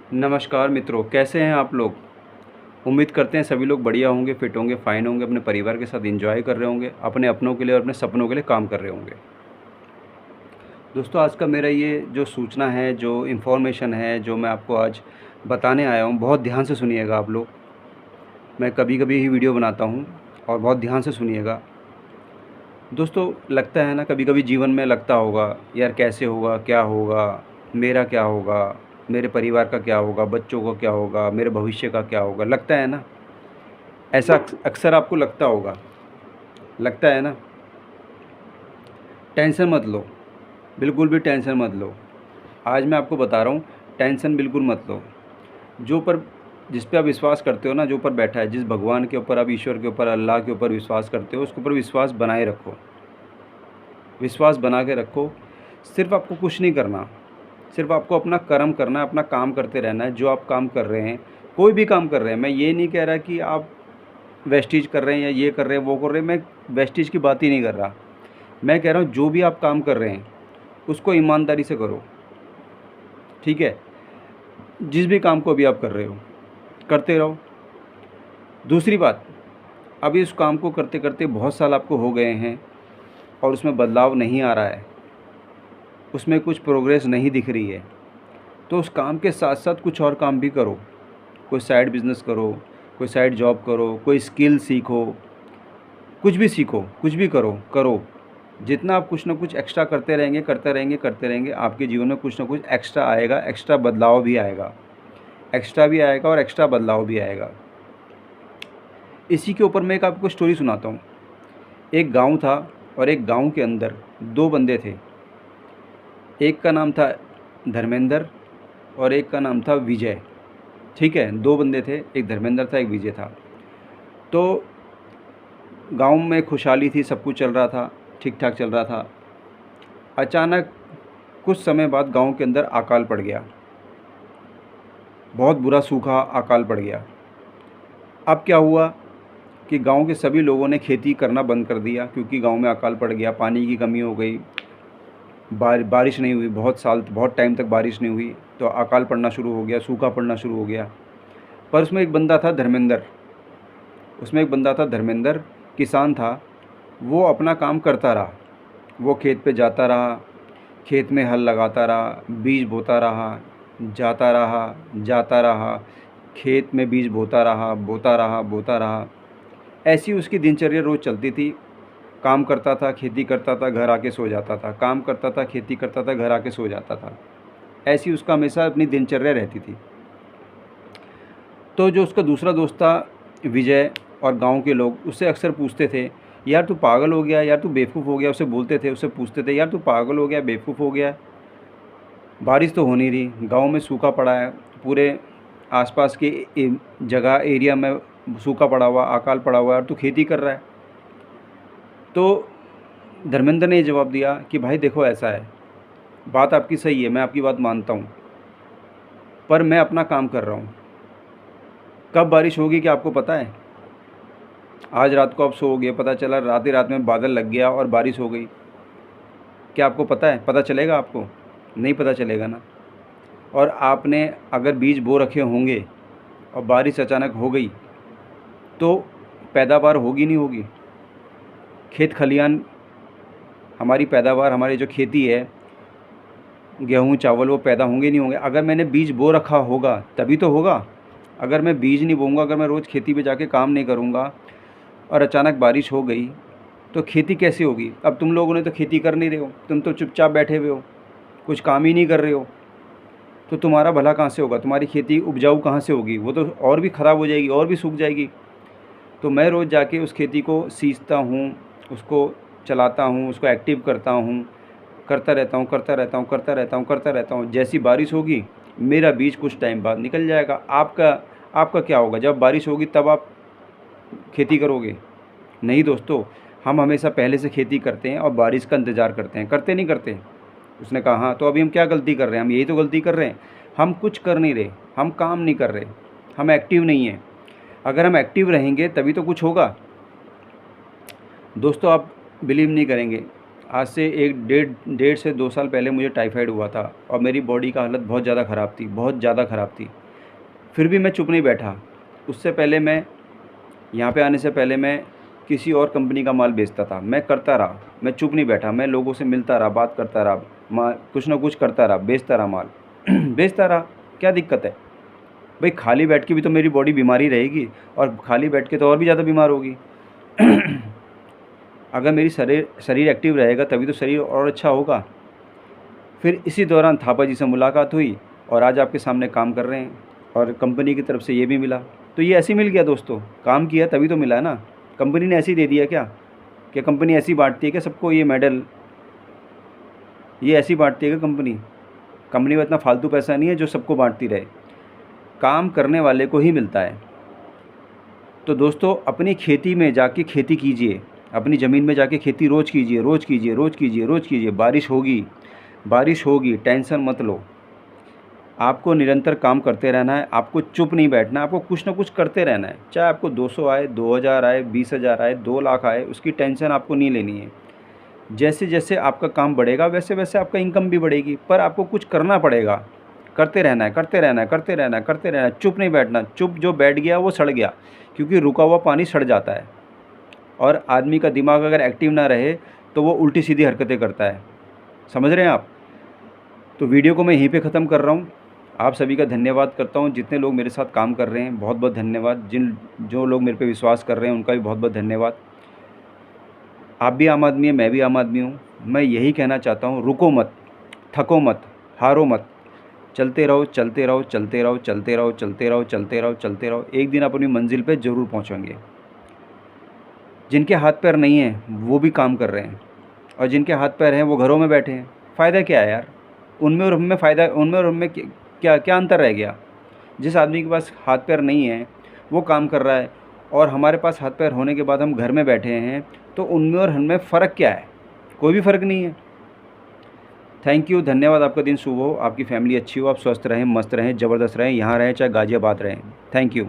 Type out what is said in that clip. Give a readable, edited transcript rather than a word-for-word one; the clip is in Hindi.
नमस्कार मित्रों, कैसे हैं आप लोग। उम्मीद करते हैं सभी लोग बढ़िया होंगे, फिट होंगे, फाइन होंगे, अपने परिवार के साथ एंजॉय कर रहे होंगे, अपने अपनों के लिए और अपने सपनों के लिए काम कर रहे होंगे। दोस्तों, आज का मेरा ये जो सूचना है, जो इन्फॉर्मेशन है, जो मैं आपको आज बताने आया हूँ, बहुत ध्यान से सुनिएगा आप लोग। मैं कभी कभी ही वीडियो बनाता हूँ और बहुत ध्यान से सुनिएगा। दोस्तों, लगता है ना, कभी कभी जीवन में लगता होगा, यार कैसे होगा, क्या होगा, मेरा क्या होगा, मेरे परिवार का क्या होगा, बच्चों का क्या होगा, मेरे भविष्य का क्या होगा। लगता है ना, ऐसा अक्सर आपको लगता होगा, लगता है ना। टेंशन मत लो, बिल्कुल भी टेंशन मत लो। आज मैं आपको बता रहा हूँ, टेंशन बिल्कुल मत लो। जिस पे आप विश्वास करते हो ना, जो ऊपर बैठा है, जिस भगवान के ऊपर, आप ईश्वर के ऊपर, अल्लाह के ऊपर विश्वास करते हो, उसके ऊपर विश्वास बनाए रखो, विश्वास बना के रखो। सिर्फ आपको कुछ नहीं करना, सिर्फ आपको अपना कर्म करना है, अपना काम करते रहना है। जो आप काम कर रहे हैं, कोई भी काम कर रहे हैं, मैं ये नहीं कह रहा कि आप वेस्टीज कर रहे हैं या ये कर रहे हैं, वो कर रहे हैं, मैं वेस्टीज की बात ही नहीं कर रहा। मैं कह रहा हूँ, जो भी आप काम कर रहे हैं उसको ईमानदारी से करो, ठीक है। जिस भी काम को अभी आप कर रहे हो, करते रहो। दूसरी बात, अभी उस काम को करते करते बहुत साल आपको हो गए हैं और उसमें बदलाव नहीं आ रहा है, उसमें कुछ प्रोग्रेस नहीं दिख रही है, तो उस काम के साथ साथ कुछ और काम भी करो। कोई साइड बिज़नेस करो, कोई साइड जॉब करो, कोई स्किल सीखो, कुछ भी सीखो, कुछ भी करो। जितना आप कुछ ना कुछ एक्स्ट्रा करते रहेंगे, आपके जीवन में कुछ ना कुछ एक्स्ट्रा आएगा, एक्स्ट्रा बदलाव भी आएगा, एक्स्ट्रा भी आएगा और एक्स्ट्रा बदलाव भी आएगा। इसी के ऊपर मैं एक आपको स्टोरी सुनाता हूँ। एक गांव था और एक गांव के अंदर दो बंदे थे। एक का नाम था धर्मेंद्र और एक का नाम था विजय, ठीक है। दो बंदे थे, एक धर्मेंद्र था, एक विजय था। तो गांव में खुशहाली थी, सब कुछ चल रहा था, ठीक ठाक चल रहा था। अचानक कुछ समय बाद गांव के अंदर अकाल पड़ गया, बहुत बुरा सूखा अकाल पड़ गया। अब क्या हुआ कि गांव के सभी लोगों ने खेती करना बंद कर दिया, क्योंकि गांव में अकाल पड़ गया, पानी की कमी हो गई, बारिश नहीं हुई, बहुत टाइम तक बारिश नहीं हुई, तो अकाल पड़ना शुरू हो गया, सूखा पड़ना शुरू हो गया। पर उसमें एक बंदा था धर्मेंद्र, किसान था। वो अपना काम करता रहा, वो खेत पे जाता रहा, खेत में हल लगाता रहा, बीज बोता रहा, जाता रहा, खेत में बीज बोता रहा। ऐसी उसकी दिनचर्या रोज़ चलती थी। काम करता था, खेती करता था, घर आके सो जाता था, काम करता था, खेती करता था, घर आके सो जाता था। ऐसी उसका हमेशा अपनी दिनचर्या रहती थी। तो जो उसका दूसरा दोस्त था विजय, और गांव के लोग उससे अक्सर पूछते थे, यार तू पागल हो गया, यार तू बेवकूफ़ हो गया। उसे बोलते थे, उससे पूछते थे, यार तू पागल हो गया, बेवकूफ़ हो गया, बारिश तो हो नहीं रही, गांव में सूखा पड़ा है, पूरे आसपास के जगह एरिया में सूखा पड़ा हुआ, अकाल पड़ा हुआ है, और तू खेती कर रहा है। तो धर्मेंद्र ने जवाब दिया कि भाई देखो, ऐसा है, बात आपकी सही है, मैं आपकी बात मानता हूँ, पर मैं अपना काम कर रहा हूँ। कब बारिश होगी क्या आपको पता है? आज रात को आप सोओगे, पता चला रात ही रात में बादल लग गया और बारिश हो गई, क्या आपको पता है? पता चलेगा आपको? नहीं पता चलेगा ना। और आपने अगर बीज बो रखे होंगे और बारिश अचानक हो गई, तो पैदावार होगी नहीं होगी? खेत खलियान, हमारी पैदावार, हमारी जो खेती है, गेहूँ चावल, वो पैदा होंगे नहीं होंगे? अगर मैंने बीज बो रखा होगा तभी तो होगा। अगर मैं बीज नहीं बोऊँगा, अगर मैं रोज़ खेती पे जाके काम नहीं करूँगा और अचानक बारिश हो गई, तो खेती कैसे होगी? अब तुम लोगों ने तो खेती कर नहीं रहे हो, तुम तो चुपचाप बैठे हुए हो, कुछ काम ही नहीं कर रहे हो, तो तुम्हारा भला कहाँ से होगा? तुम्हारी खेती उपजाऊ कहाँ से होगी? वो तो और भी ख़राब हो जाएगी, और भी सूख जाएगी। तो मैं रोज़ जाके उस खेती को सींचता हूँ, उसको चलाता हूँ, उसको एक्टिव करता हूँ, करता रहता हूँ। जैसी बारिश होगी, मेरा बीज कुछ टाइम बाद निकल जाएगा। आपका क्या होगा? जब बारिश होगी तब आप खेती करोगे? नहीं दोस्तों, हम हमेशा पहले से खेती करते हैं और बारिश का इंतज़ार करते हैं। करते नहीं करते? उसने कहा हाँ। तो अभी हम क्या गलती कर रहे हैं? हम यही तो गलती कर रहे हैं, हम कुछ कर नहीं रहे, हम काम नहीं कर रहे, हम एक्टिव नहीं हैं। अगर हम एक्टिव रहेंगे तभी तो कुछ होगा। दोस्तों, आप बिलीव नहीं करेंगे, आज से एक डेढ़ से 2 साल पहले मुझे टाइफाइड हुआ था और मेरी बॉडी का हालत बहुत ज़्यादा ख़राब थी, बहुत ज़्यादा ख़राब थी। फिर भी मैं चुप नहीं बैठा। उससे पहले मैं यहाँ पे आने से पहले मैं किसी और कंपनी का माल बेचता था। मैं करता रहा, मैं चुप नहीं बैठा, मैं लोगों से मिलता रहा, बात करता रहा, कुछ ना कुछ करता रहा, बेचता रहा माल बेचता रहा। क्या दिक्कत है भाई? खाली बैठ के भी तो मेरी बॉडी बीमार ही रहेगी और खाली बैठ के तो और भी ज़्यादा बीमार होगी। अगर मेरी शरीर एक्टिव रहेगा तभी तो शरीर और अच्छा होगा। फिर इसी दौरान थापा जी से मुलाकात हुई और आज आपके सामने काम कर रहे हैं और कंपनी की तरफ से ये भी मिला। तो ये ऐसे ही मिल गया दोस्तों, काम किया तभी तो मिला ना। कंपनी ने ऐसे ही दे दिया क्या? क्या कंपनी ऐसी बांटती है क्या सबको ये मेडल? ये ऐसी बांटती है क्या कंपनी? कंपनी में इतना फालतू पैसा नहीं है जो सबको बांटती रहे। काम करने वाले को ही मिलता है। तो दोस्तों अपनी खेती में जाके खेती कीजिए, अपनी ज़मीन में जाके खेती रोज़ कीजिए, रोज़ कीजिए, रोज़ कीजिए, रोज़ कीजिए। बारिश होगी, टेंशन मत लो। आपको निरंतर काम करते रहना है, आपको चुप नहीं बैठना है, आपको कुछ ना कुछ करते रहना है। चाहे आपको 200 आए, 2000 आए, 20,000 आए, 2 लाख आए, उसकी टेंशन आपको नहीं लेनी है। जैसे जैसे आपका काम बढ़ेगा वैसे वैसे आपका इनकम भी बढ़ेगी, पर आपको कुछ करना पड़ेगा। करते रहना है, करते रहना है, करते रहना है, करते रहना है। चुप नहीं बैठना। चुप जो बैठ गया वो सड़ गया, क्योंकि रुका हुआ पानी सड़ जाता है। और आदमी का दिमाग अगर एक्टिव ना रहे तो वो उल्टी सीधी हरकतें करता है। समझ रहे हैं आप? तो वीडियो को मैं यहीं पे ख़त्म कर रहा हूँ। आप सभी का धन्यवाद करता हूँ, जितने लोग मेरे साथ काम कर रहे हैं बहुत बहुत धन्यवाद। जो लोग मेरे पे विश्वास कर रहे हैं उनका भी बहुत बहुत धन्यवाद। आप भी आम आदमी हैं, मैं भी आम आदमी हूँ। मैं यही कहना चाहता हूँ, रुको मत, थको मत, हारो मत। चलते रहो, चलते रहो, चलते रहो, चलते रहो, चलते रहो, चलते रहो, चलते रहो। एक दिन अपनी मंजिल पे ज़रूर पहुँचेंगे। जिनके हाथ पैर नहीं हैं वो भी काम कर रहे हैं, और जिनके हाथ पैर हैं वो घरों में बैठे हैं। फ़ायदा क्या है यार? उनमें और हमें फ़ायदा, उनमें और हमें क्या क्या अंतर रह गया? जिस आदमी के पास हाथ पैर नहीं है वो काम कर रहा है, और हमारे पास हाथ पैर होने के बाद हम घर में बैठे हैं, तो उनमें और हमें फ़र्क क्या है? कोई भी फ़र्क नहीं है। थैंक यू, धन्यवाद। आपका दिन शुभ हो, आपकी फैमिली अच्छी हो, आप स्वस्थ रहें, मस्त रहें, ज़बरदस्त रहें, यहाँ रहें चाहे गाज़ियाबाद रहें। Thank you.